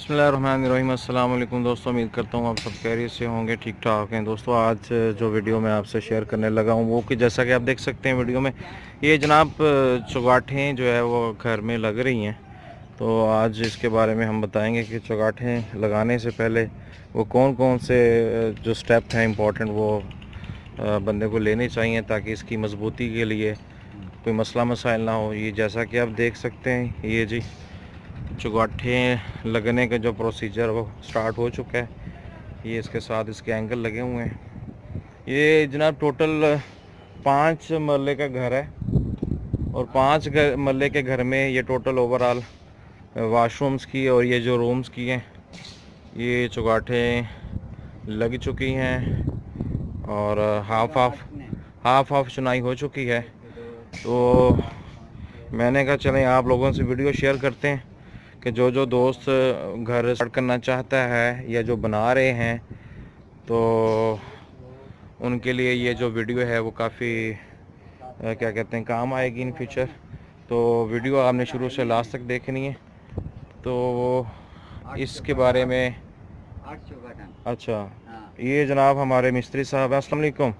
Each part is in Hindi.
बिस्मिल्लाहिर्रहमानिर्रहीम। अस्सलाम वालेकुम दोस्तों, उम्मीद करता हूँ आप सब खैरियत से होंगे, ठीक ठाक हैं। दोस्तों आज जो वीडियो मैं आपसे शेयर करने लगा हूँ वो कि जैसा कि आप देख सकते हैं वीडियो में, ये जनाब चुगाठें जो है वो घर में लग रही हैं। तो आज इसके बारे में हम बताएंगे कि चुगाठें लगाने से पहले वो कौन कौन से जो स्टेप हैं इम्पोर्टेंट वो बंदे को लेने चाहिए ताकि इसकी मजबूती के लिए कोई मसला मसाइल ना हो। ये जैसा कि आप देख सकते हैं, ये जी चुगाठें लगने का जो प्रोसीजर वो स्टार्ट हो चुका है। ये इसके साथ इसके एंगल लगे हुए हैं। ये जनाब टोटल 5 मरले का घर है और 5 मरले के घर में ये टोटल ओवरऑल वाशरूम्स की और ये जो रूम्स की हैं ये चुगाठें लग चुकी हैं और हाफ हाफ चुनाई हो चुकी है। तो मैंने कहा चलें आप लोगों से वीडियो शेयर करते हैं कि जो दोस्त घर स्टार्ट करना चाहता है या जो बना रहे हैं तो उनके लिए ये जो वीडियो है वो काफ़ी क्या कहते हैं काम आएगी इन फ्यूचर। तो वीडियो आपने शुरू से लास्ट तक देखनी है। तो इसके बारे में अच्छा, ये जनाब हमारे मिस्त्री साहब हैं। अस्सलाम वालेकुम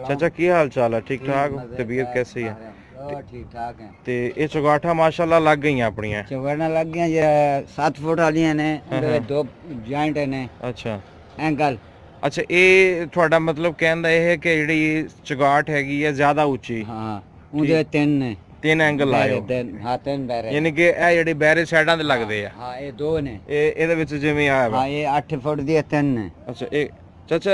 चाचा, की हाल चाल है? ठीक ठाक, तबीयत कैसी है? ठीक ठाक है। ते ये चुगाठा माशाल्लाह लग गई अपनी चौगड़ना लग गया ये 7 फुट वाली ने दो जॉइंट ने। अच्छा एंकल अच्छा, ये थोड़ा मतलब कहना यह है कि जी चुगाट हैगी है ज्यादा उच्ची। हाँ ਉਹਦੇ तीन एंगल लाए हाँ तीन बैरे यानी कि ਇਹ ਜਿਹੜੇ ਬੈਰੇ ਸਾਈਡਾਂ ਤੇ ਲੱਗਦੇ ਆ। हाँ ये दो ने। ਇਹਦੇ ਵਿੱਚ ਜਿਵੇਂ ਆਇਆ ਵਾ। हाँ ये 8 फुट दी तीन ने। अच्छा ਇਹ ਚਾਚਾ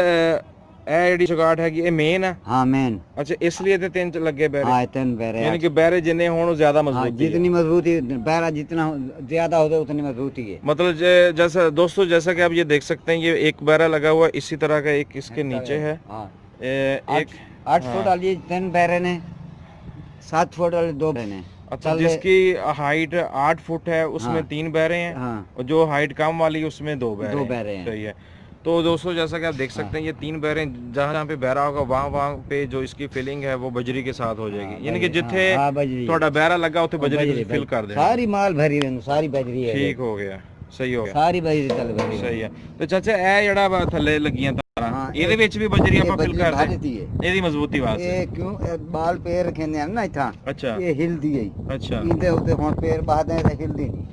ਇਹ ਜਿਹੜੀ ਚੁਗਾਟ ਹੈਗੀ ਇਹ ਮੇਨ ਆ? हाँ मेन। अच्छा इसलिए ਤੇ ਤਿੰਨ ਚ ਲੱਗੇ ਬੈਰੇ। हाँ तीन बैरे यानी कि बहरे जिन्ने हों ज्यादा हाँ मजबूत जितनी मजबूती बैरा जितना ज्यादा होता उतनी मजबूती है। मतलब जैसा दोस्तों जैसा कि आप ये देख सकते हैं, ये एक बहरा लगा हुआ इसी तरह का एक इसके नीचे है। एक 8 फुट वाली तीन बैरे ने, 7 फुट वाले दो बैरे ने। अच्छा, जिसकी हाइट 8 फुट है उसमें हाँ, 3 बहरे हैं। हाँ, और जो हाइट कम वाली उसमें 2 बहरे हैं। सही है। तो दोस्तों जैसा कि आप देख सकते हैं ये 3 बहरे जहाँ जहाँ पे बहरा होगा वहाँ पे जो इसकी फिलिंग है वो बजरी के साथ हो जाएगी। यानी कि जिथे थोड़ा बहरा लगा उथे बजरी फिल कर देना। सारी माल भरी है, सारी बजरी है। ठीक हो गया, सही हो गया, सारी बजरी तल भरी सही है। तो चाचा ਇਹ ਜਿਹੜਾ ਥੱਲੇ ਲੱਗੀਆਂ ਤਾਰਾਂ ਇਹਦੇ ਵਿੱਚ ਵੀ ਬਜਰੀ ਆਪਾਂ ਫਿਲ ਕਰ ਦਿੱਤੀ ਹੈ ਇਹਦੀ ਮਜ਼ਬੂਤੀ ਵਾਸਤੇ। ਇਹ ਕਿਉਂ ਬਾਲ ਪੈਰ ਰੱਖਦੇ ਹਨ ਨਾ ਇੱਥਾਂ। ਅੱਛਾ ਇਹ ਹਿਲਦੀ ਹੈ। ਅੱਛਾ ਇਹਦੇ ਉੱਤੇ ਹੁਣ ਪੈਰ ਬਾਹਦੇ ਤਾਂ ਹਿਲਦੀ ਨਹੀਂ।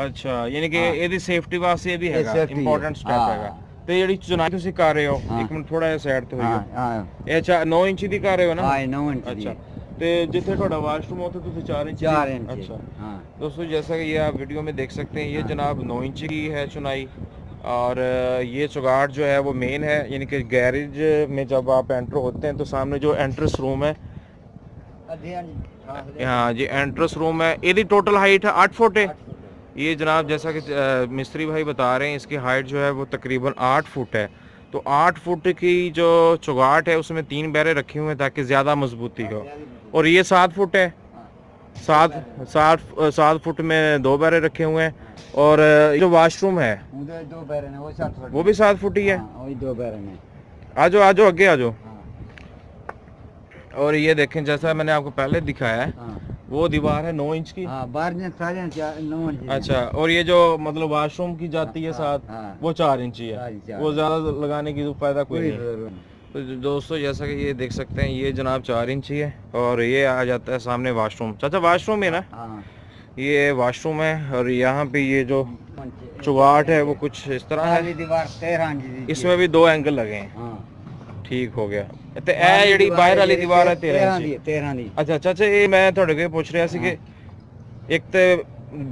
ਅੱਛਾ, ਯਾਨੀ ਕਿ ਇਹਦੀ ਸੇਫਟੀ ਵਾਸਤੇ ਇਹ ਵੀ ਹੈਗਾ ਇੰਪੋਰਟੈਂਟ ਸਟੈਪ ਹੈਗਾ। ਤੇ ਜਿਹੜੀ ਚੁਨਾਈ ਤੁਸੀਂ ਕਰ ਰਹੇ ਹੋ, ਇੱਕ ਮਿੰਟ ਥੋੜਾ ਜਿਹਾ ਸਾਈਡ ਤੇ ਹੋਈਓ। ਹਾਂ ਇਹ 9 ਇੰਚ ਦੀ ਕਰ ਰਹੇ ਹੋ ਨਾ? ਹਾਂ 9 इंच। अच्छा, तो जिथे थोड़ा वाशरूम होता है तो 4 इंच। 4 इंच। अच्छा हाँ दोस्तों जैसा कि ये आप वीडियो में देख सकते हैं, ये जनाब 9 इंच की है चुनाई। और ये चुगाट जो है वो मेन है, यानी कि गैरेज में जब आप एंटर होते हैं तो सामने जो एंट्रेंस रूम है, हाँ जी एंट्रेंस रूम है, ये टोटल हाइट है 8 फुट है। ये जनाब जैसा कि मिस्त्री भाई बता रहे हैं इसकी हाइट जो है वो तकरीबन 8 फुट है। तो 8 फुट की जो चुगाट है उसमें 3 बैरे रखे हुए हैं ताकि ज़्यादा मजबूती हो। और ये 7 फुट है, 7 फुट में 2 बैरे रखे हुए हैं। और जो वाशरूम है दो बैरे ने, वो 7 फुट वो भी 7 फुट ही है। वही 2 बैरे ने। आ जाओ आगे आ जाओ। और ये देखें जैसा मैंने आपको पहले दिखाया है वो दीवार है 9 इंच की। बाहर सारे 9 इंच। अच्छा, और ये जो मतलब वाशरूम की जाती है साथ वो 4 इंच ही है। वो ज्यादा लगाने की फायदा कोई नहीं। तो दोस्तों जैसा कि ये देख सकते हैं ये जनाब 4 इंच ही है। और ये आ जाता है सामने वाशरूम। चाचा वाशरूम है ना? ये वाशरूम है। और यहाँ पे ये जो चुगाट है वो कुछ इस तरह है। दीवार 13 इंच, इसमें भी 2 एंगल लगे हैं। ठीक हो गया। ਤੇ ਇਹ ਜਿਹੜੀ ਬਾਹਰ ਵਾਲੀ ਦੀਵਾਰ ਹੈ 13 ਦੀ। ਅੱਛਾ ਚਾਚਾ, ਇਹ ਮੈਂ ਤੁਹਾਡੇ ਕੋਲ ਪੁੱਛ ਰਿਹਾ ਸੀ ਕਿ ਇੱਕ ਤੇ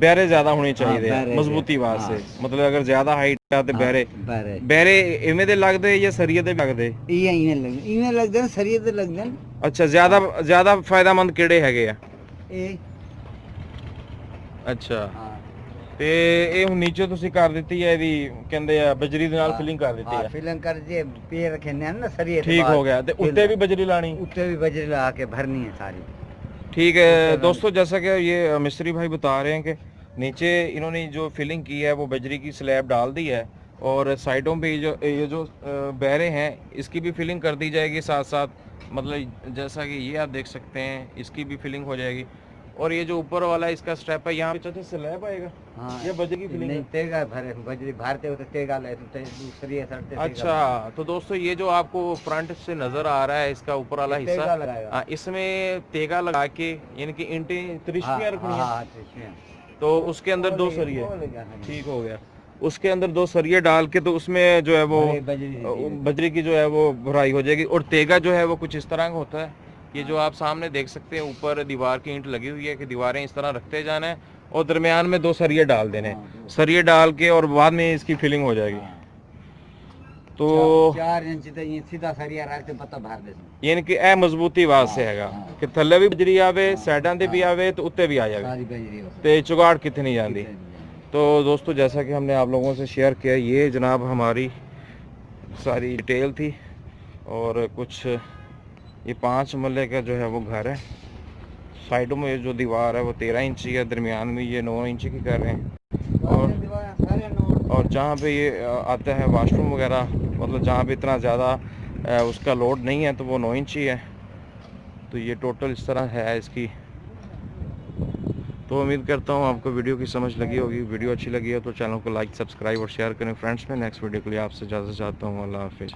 ਬਹਿਰੇ ਜ਼ਿਆਦਾ ਹੋਣੇ ਚਾਹੀਦੇ ਆ ਮਜ਼ਬੂਤੀ ਵਾਸਤੇ। ਮਤਲਬ ਅਗਰ ਜ਼ਿਆਦਾ ਹਾਈਟ ਆ ਤੇ ਬਹਿਰੇ ਇਵੇਂ ਦੇ ਲੱਗਦੇ ਜਾਂ ਸਰੀਏ ਦੇ ਲੱਗਦੇ? ਇਵੇਂ ਲੱਗਦੇ ਨੇ, ਸਰੀਏ ਦੇ ਲੱਗਦੇ ਨੇ। ਅੱਛਾ, ਜ਼ਿਆਦਾ ਫਾਇਦਾਮੰਦ ਕਿਹੜੇ ਹੈਗੇ ਆ? ਇਹ ਅੱਛਾ, ਤੇ ਇਹ ਹੁਣ ਨੀਚੇ ਤੁਸੀਂ ਕਰ ਦਿੱਤੀ ਹੈ, ਇਹਦੀ ਕਹਿੰਦੇ ਆ ਬਜਰੀ ਦੇ ਨਾਲ ਫਿਲਿੰਗ ਕਰ ਦਿੱਤੀ ਹੈ। ਫਿਲਿੰਗ ਕਰ ਜੇ ਪੈਰ ਰੱਖਣੇ ਹਨ ਨਾ ਸਰੀਏ ਤੇ। ठीक हो गया। तो उत्ते भी बजरी लानी? उत्ते भी बजरी ला के भरनी है सारी। ठीक है दोस्तों, जैसा कि ये मिस्त्री भाई बता रहे हैं कि नीचे इन्होंने जो फिलिंग की है वो बजरी की स्लैब डाल दी है। और साइडों पे ये जो बहरे हैं इसकी भी फिलिंग कर दी जाएगी साथ साथ। मतलब जैसा कि ये आप देख सकते हैं इसकी भी फिलिंग हो जाएगी। और ये जो ऊपर वाला इसका स्टेप है यहाँ पे चाचा स्लैब आएगा हाँ या बजरी की फिलिंग नहीं है? तेगा भरे बजरी भारते हो तो तेगा ले तो दूसरी है सड़ते अच्छा, तो दोस्तों ये जो आपको फ्रंट से नजर आ रहा है इसका ऊपर वाला तेगा हिस्सा, लगाएगा इसमें तेगा लगा के यानी कि ईंटें त्रिशनियाँ रखनी है, हाँ त्रिशनियाँ। तो उसके अंदर दो सरिये, वो लगा है। ठीक हो गया। उसके अंदर दो सरिये डाल के तो उसमें जो है वो बजरी की जो है वो भराई हो जाएगी। और तेगा जो है वो कुछ इस तरह का होता है, ये जो आप सामने देख सकते हैं ऊपर दीवार की ईंट लगी हुई है कि दीवारें इस तरह रखते जाना है और दरमियान में दो सरिये डाल देने हैं। सरिये डाल के और बाद में इसकी फिलिंग हो जाएगी। तो 4 इंच तो ये सीधा सरिया रखते पता भर दे यानी कि ए मजबूती वास्ते हैगा कि थल्ले भी बजरी आवे, साइडां ते भी आवे तो उत्ते भी आ जावे सारी बजरी हो ते चुगाड़ कितने नहीं जाती। तो दोस्तों जैसा कि हमने आप लोगों से शेयर किया, ये जनाब हमारी सारी डिटेल थी। और कुछ ये 5 मरले का जो है वो घर है। साइडों में जो दीवार है वो 13 इंची है, दरमियान में ये 9 इंची की कर रहे हैं। और जहाँ पे ये आता है वाशरूम वगैरह, मतलब जहाँ पे इतना ज़्यादा उसका लोड नहीं है तो वो 9 इंची है। तो ये टोटल इस तरह है इसकी। तो उम्मीद करता हूँ आपको वीडियो की समझ लगी होगी। वीडियो अच्छी लगी है तो चैनल को लाइक, सब्सक्राइब और शेयर करें फ्रेंड्स में। नेक्स्ट वीडियो के लिए आपसे इजाज़त चाहता हूँ। अल्लाह हाफिज़।